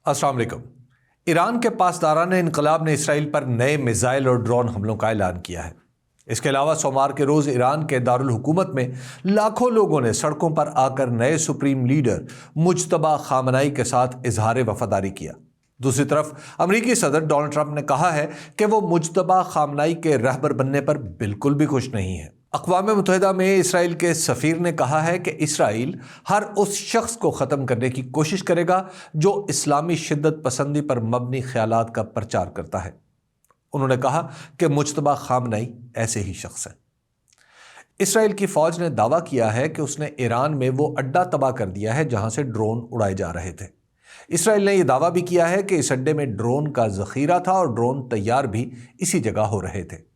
अस्सलाम वालेकुम। ईरान के पासदारान इनकलाब ने इसराइल पर नए मिसाइल और ड्रोन हमलों का ऐलान किया है। इसके अलावा सोमवार के रोज़ ईरान के दारुल हुकूमत में लाखों लोगों ने सड़कों पर आकर नए सुप्रीम लीडर मुज्तबा खामनाई के साथ इजहार वफादारी किया। दूसरी तरफ अमरीकी सदर डोनाल्ड ट्रंप ने कहा है कि वो मुज्तबा खामनाई के रहबर बनने पर बिल्कुल भी खुश नहीं है। अक़वाम मुत्तहिदा में इसराइल के सफ़ीर ने कहा है कि इसराइल हर उस शख्स को ख़त्म करने की कोशिश करेगा जो इस्लामी शिद्दत पसंदी पर मबनी ख्यालात का प्रचार करता है। उन्होंने कहा कि मुज्तबा खामनाई ऐसे ही शख्स हैं। इसराइल की फ़ौज ने दावा किया है कि उसने ईरान में वो अड्डा तबाह कर दिया है जहां से ड्रोन उड़ाए जा रहे थे। इसराइल ने यह दावा भी किया है कि इस अड्डे में ड्रोन का ज़ख़ीरा था और ड्रोन तैयार भी इसी जगह हो रहे थे।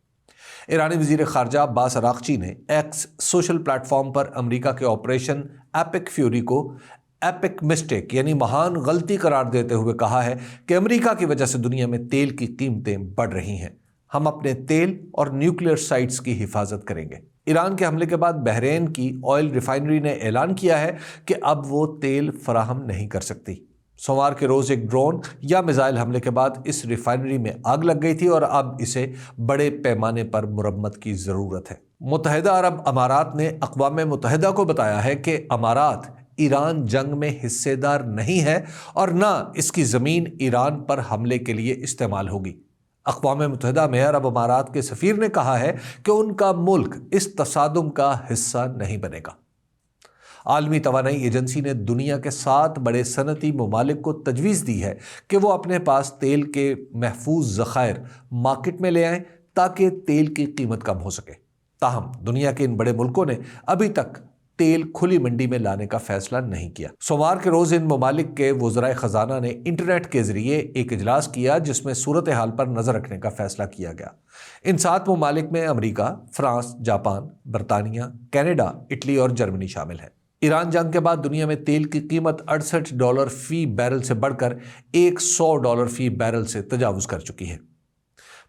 ईरानी वज़ीर ख़ारजा अब्बास अराग़ची ने एक्स सोशल प्लेटफॉर्म पर अमेरिका के ऑपरेशन एपिक फ्यूरी को एपिक मिस्टेक यानी महान गलती करार देते हुए कहा है कि अमेरिका की वजह से दुनिया में तेल की कीमतें बढ़ रही हैं। हम अपने तेल और न्यूक्लियर साइट्स की हिफाजत करेंगे। ईरान के हमले के बाद बहरीन की ऑयल रिफाइनरी ने ऐलान किया है कि अब वो तेल फराहम नहीं कर सकती। सोमवार के रोज़ एक ड्रोन या मिसाइल हमले के बाद इस रिफाइनरी में आग लग गई थी और अब इसे बड़े पैमाने पर मुरम्मत की ज़रूरत है। मुत्तहिदा अरब अमारात ने अक़वाम मुत्तहिदा को बताया है कि अमारात ईरान जंग में हिस्सेदार नहीं है और न इसकी ज़मीन ईरान पर हमले के लिए इस्तेमाल होगी। अक़वाम मुत्तहिदा में अरब अमारात के सफ़ीर ने कहा है कि उनका मुल्क इस तसादुम का हिस्सा नहीं बनेगा। आलमी तवानाई एजेंसी ने दुनिया के 7 बड़े सनती ममालिक को तजवीज़ दी है कि वो अपने पास तेल के महफूज ज़खायर मार्केट में ले आएं ताकि तेल की कीमत कम हो सके। ताहम दुनिया के इन बड़े मुल्कों ने अभी तक तेल खुली मंडी में लाने का फैसला नहीं किया। सोमवार के रोज़ इन ममालिक के वज़राए ख़जाना ने इंटरनेट के ज़रिए एक इजलास किया जिसमें सूरत हाल पर नज़र रखने का फैसला किया गया। इन 7 ममालिक में अमेरिका, फ्रांस, जापान, बरतानिया, कनाडा, इटली और जर्मनी शामिल है। ईरान जंग के बाद दुनिया में तेल की कीमत $68 फ़ी बैरल से बढ़कर $100 फ़ी बैरल से तजावुज़ कर चुकी है।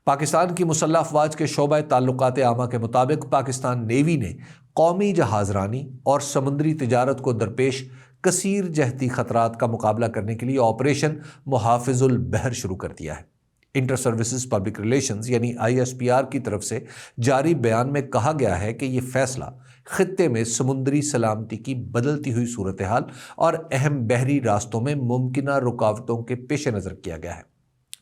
पाकिस्तान की मुसल्लह अफ़वाज के शोबा ताल्लुकात आमा के मुताबिक पाकिस्तान नेवी ने कौमी जहाज़रानी और समुद्री तिजारत को दरपेश कसीर जहती ख़तरात का मुकाबला करने के लिए ऑपरेशन मुहाफ़िज़ुल बहर शुरू कर दिया है। इंटर सर्विसेज पब्लिक रिलेशंस यानी ISPR की तरफ से जारी बयान में कहा गया है कि ये फैसला खित्ते में समुद्री सलामती की बदलती हुई सूरत हाल और अहम बहरी रास्तों में मुमकिना रुकावटों के पेश नज़र किया गया है।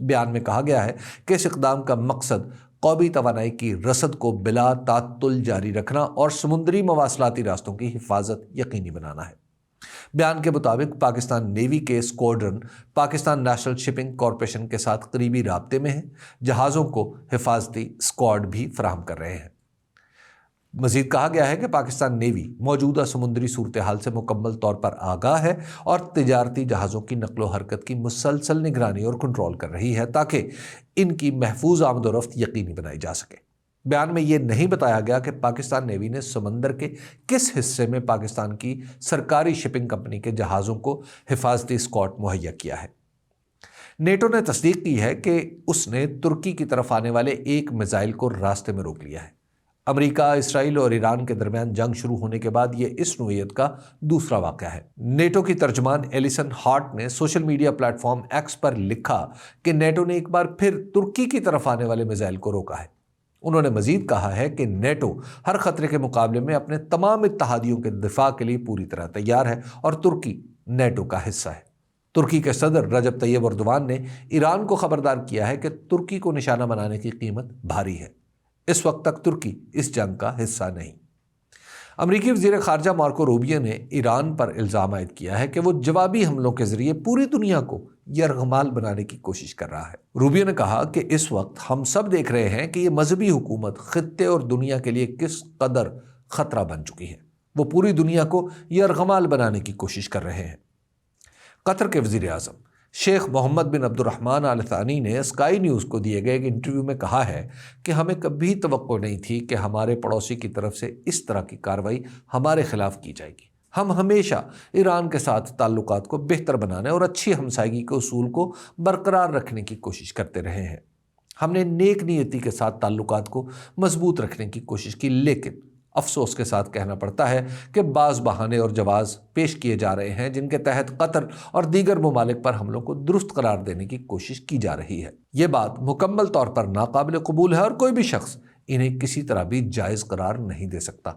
बयान में कहा गया है कि इस इक़दाम का मकसद क़ौमी तवानाई की रसद को बिला तातुल जारी रखना और समुद्री मवासलाती रास्तों की हिफाजत यकीनी बनाना है। बयान के मुताबिक पाकिस्तान नेवी के squadron Pakistan national shipping corporation के साथ करीबी राब्ते में है। जहाज़ों को हिफाजती स्क्वाड भी फराहम कर रहे हैं। मज़ीद कहा गया है कि पाकिस्तान नेवी मौजूदा समुद्री सूरत हाल से मुकम्मल तौर पर आगाह है और तिजारती जहाज़ों की नकलो हरकत की मुसलसल निगरानी और कंट्रोल कर रही है ताकि इनकी महफूज आमदोरफ्त यकीनी बनाई जा सके। बयान में यह नहीं बताया गया कि पाकिस्तान नेवी ने समंदर के किस हिस्से में पाकिस्तान की सरकारी शिपिंग कंपनी के जहाज़ों को हिफाजती स्कॉट मुहैया किया है। नेटो ने तस्दीक की है कि उसने तुर्की की तरफ आने वाले एक मिसाइल को रास्ते में रोक लिया है। अमेरिका, इसराइल और ईरान के दरमियान जंग शुरू होने के बाद यह इस नोयत का दूसरा वाक़या है। नेटो की तर्जमान एलिसन हार्ट ने सोशल मीडिया प्लेटफॉर्म एक्स पर लिखा कि नेटो ने एक बार फिर तुर्की की तरफ आने वाले मिसाइल को रोका है। उन्होंने मजीद कहा है कि नेटो हर खतरे के मुकाबले में अपने तमाम इत्तहादियों के दिफा के लिए पूरी तरह तैयार है और तुर्की नेटो का हिस्सा है। तुर्की के सदर रजब तैयब एर्दोगान ने ईरान को खबरदार किया है कि तुर्की को निशाना बनाने की कीमत भारी है। इस वक्त तक तुर्की इस जंग का हिस्सा नहीं। अमरीकी वज़ीर ख़ारजा मार्को रूबियो ने ईरान पर इल्ज़ाम आयद किया है कि वो जवाबी हमलों के ज़रिए पूरी दुनिया को यरग़माल बनाने की कोशिश कर रहा है। रूबियो ने कहा कि इस वक्त हम सब देख रहे हैं कि ये मजहबी हुकूमत खित्ते और दुनिया के लिए किस कदर ख़तरा बन चुकी है। वो पूरी दुनिया को यरग़माल बनाने की कोशिश कर रहे हैं। कतर के वज़ीर आज़म शेख मोहम्मद बिन अब्दुर्रहमान अल थानी ने स्काई न्यूज़ को दिए गए एक इंटरव्यू में कहा है कि हमें कभी तवक्को नहीं थी कि हमारे पड़ोसी की तरफ से इस तरह की कार्रवाई हमारे खिलाफ की जाएगी। हम हमेशा ईरान के साथ ताल्लुकात को बेहतर बनाने और अच्छी हमसायगी के उसूल को बरकरार रखने की कोशिश करते रहे हैं। हमने नेक नीयती के साथ ताल्लुकात को मजबूत रखने की कोशिश की, लेकिन افسوس کے ساتھ کہنا پڑتا ہے کہ بعض بہانے اور جواز پیش کیے جا رہے ہیں جن کے تحت قطر اور دیگر ممالک پر حملوں کو درست قرار دینے کی کوشش کی جا رہی ہے۔ یہ بات مکمل طور پر ناقابل قبول ہے اور کوئی بھی شخص انہیں کسی طرح بھی جائز قرار نہیں دے سکتا۔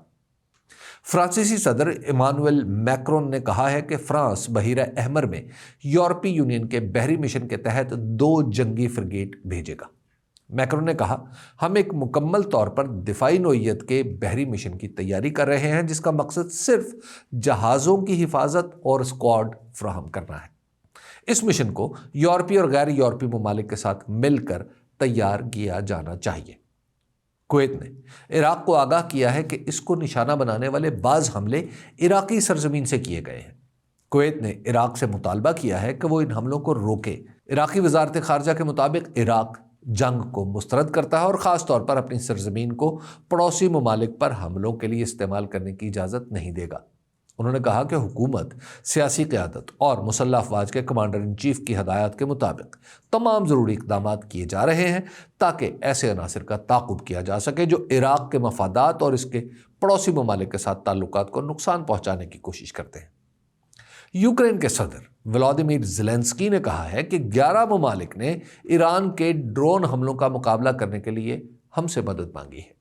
فرانسیسی صدر ایمانوئل میکرون نے کہا ہے کہ فرانس بحیرہ احمر میں یورپی یونین کے بحری مشن کے تحت 2 جنگی فریگیٹ بھیجے گا۔ میکرون نے کہا، ہم ایک مکمل طور پر دفاعی نوعیت کے بحری مشن کی تیاری کر رہے ہیں جس کا مقصد صرف جہازوں کی حفاظت اور اسکواڈ فراہم کرنا ہے۔ اس مشن کو یورپی اور غیر یورپی ممالک کے ساتھ مل کر تیار کیا جانا چاہیے۔ کویت نے عراق کو آگاہ کیا ہے کہ اس کو نشانہ بنانے والے بعض حملے عراقی سرزمین سے کیے گئے ہیں۔ کویت نے عراق سے مطالبہ کیا ہے کہ وہ ان حملوں کو روکے۔ عراقی وزارت خارجہ کے مطابق عراق جنگ کو مسترد کرتا ہے اور خاص طور پر اپنی سرزمین کو پڑوسی ممالک پر حملوں کے لیے استعمال کرنے کی اجازت نہیں دے گا۔ انہوں نے کہا کہ حکومت سیاسی قیادت اور مسلح افواج کے کمانڈر ان چیف کی ہدایات کے مطابق تمام ضروری اقدامات کیے جا رہے ہیں تاکہ ایسے عناصر کا تعاقب کیا جا سکے جو عراق کے مفادات اور اس کے پڑوسی ممالک کے ساتھ تعلقات کو نقصان پہنچانے کی کوشش کرتے ہیں۔ یوکرین کے صدر ولادیمیر زیلنسکی نے کہا ہے کہ 11 ممالک نے ایران کے ڈرون حملوں کا مقابلہ کرنے کے لیے ہم سے مدد مانگی ہے۔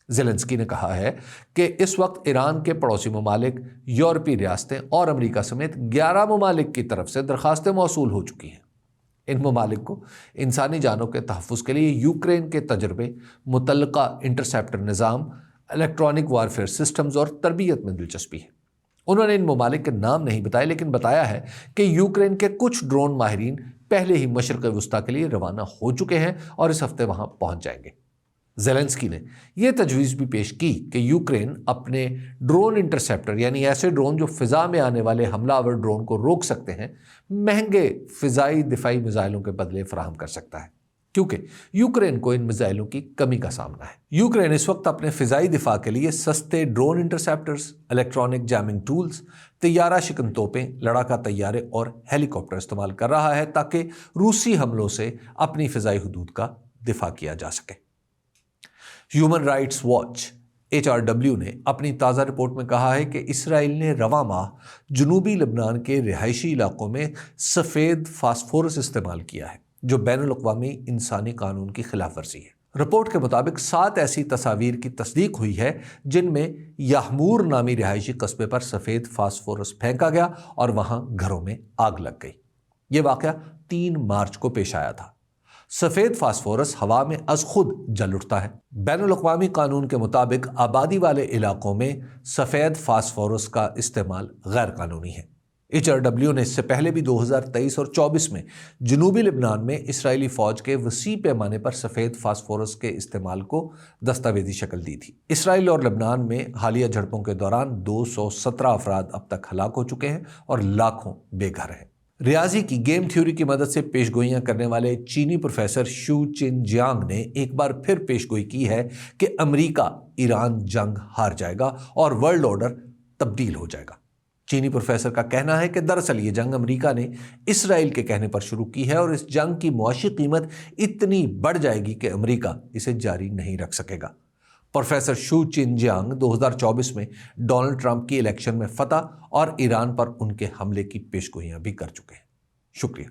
زیلنسکی نے کہا ہے کہ اس وقت ایران کے پڑوسی ممالک، یورپی ریاستیں اور امریکہ سمیت 11 ممالک کی طرف سے درخواستیں موصول ہو چکی ہیں۔ ان ممالک کو انسانی جانوں کے تحفظ کے لیے یوکرین کے تجربے، متعلقہ انٹرسیپٹر نظام، الیکٹرانک وارفیئر سسٹمز اور تربیت میں دلچسپی ہے۔ انہوں نے ان ممالک کے نام نہیں بتائے لیکن بتایا ہے کہ یوکرین کے کچھ ڈرون ماہرین پہلے ہی مشرق وسطیٰ کے لیے روانہ ہو چکے ہیں اور اس ہفتے وہاں پہنچ جائیں گے۔ زیلنسکی نے یہ تجویز بھی پیش کی کہ یوکرین اپنے ڈرون انٹرسیپٹر یعنی ایسے ڈرون جو فضا میں آنے والے حملہ آور ڈرون کو روک سکتے ہیں، مہنگے فضائی دفاعی میزائلوں کے بدلے فراہم کر سکتا ہے، کیونکہ یوکرین کو ان میزائلوں کی کمی کا سامنا ہے۔ یوکرین اس وقت اپنے فضائی دفاع کے لیے سستے ڈرون انٹرسیپٹرز، الیکٹرانک جیمنگ ٹولز، طیارہ شکن توپیں، لڑاکا طیارے اور ہیلی کاپٹر استعمال کر رہا ہے تاکہ روسی حملوں سے اپنی فضائی حدود کا دفاع کیا جا سکے۔ ہیومن رائٹس واچ HRW نے اپنی تازہ رپورٹ میں کہا ہے کہ اسرائیل نے رواں ماہ جنوبی لبنان کے رہائشی علاقوں میں سفید فاسفورس استعمال کیا ہے جو بین الاقوامی انسانی قانون کی خلاف ورزی ہے۔ رپورٹ کے مطابق 7 ایسی تصاویر کی تصدیق ہوئی ہے جن میں یحمور نامی رہائشی قصبے پر سفید فاسفورس پھینکا گیا اور وہاں گھروں میں آگ لگ گئی۔ یہ واقعہ 3 مارچ کو پیش آیا تھا۔ سفید فاسفورس ہوا میں از خود جل اٹھتا ہے۔ بین الاقوامی قانون کے مطابق آبادی والے علاقوں میں سفید فاسفورس کا استعمال غیر قانونی ہے۔ HRW نے اس سے پہلے بھی 2023 اور 24 میں جنوبی لبنان میں اسرائیلی فوج کے وسیع پیمانے پر سفید فاسفورس کے استعمال کو دستاویزی شکل دی تھی۔ اسرائیل اور لبنان میں حالیہ جھڑپوں کے دوران 217 افراد اب تک ہلاک ہو چکے ہیں اور لاکھوں بے گھر ہیں۔ ریاضی کی گیم تھیوری کی مدد سے پیش گوئیاں کرنے والے چینی پروفیسر شو چن جیانگ نے ایک بار پھر پیش گوئی کی ہے کہ امریکہ ایران جنگ ہار جائے گا اور ورلڈ آرڈر تبدیل ہو جائے گا۔ چینی پروفیسر کا کہنا ہے کہ دراصل یہ جنگ امریکہ نے اسرائیل کے کہنے پر شروع کی ہے اور اس جنگ کی معاشی قیمت اتنی بڑھ جائے گی کہ امریکہ اسے جاری نہیں رکھ سکے گا۔ پروفیسر شو چن جیانگ 2024 میں ڈونلڈ ٹرمپ کی الیکشن میں فتح اور ایران پر ان کے حملے کی پیشگوئیاں بھی کر چکے ہیں۔ شکریہ۔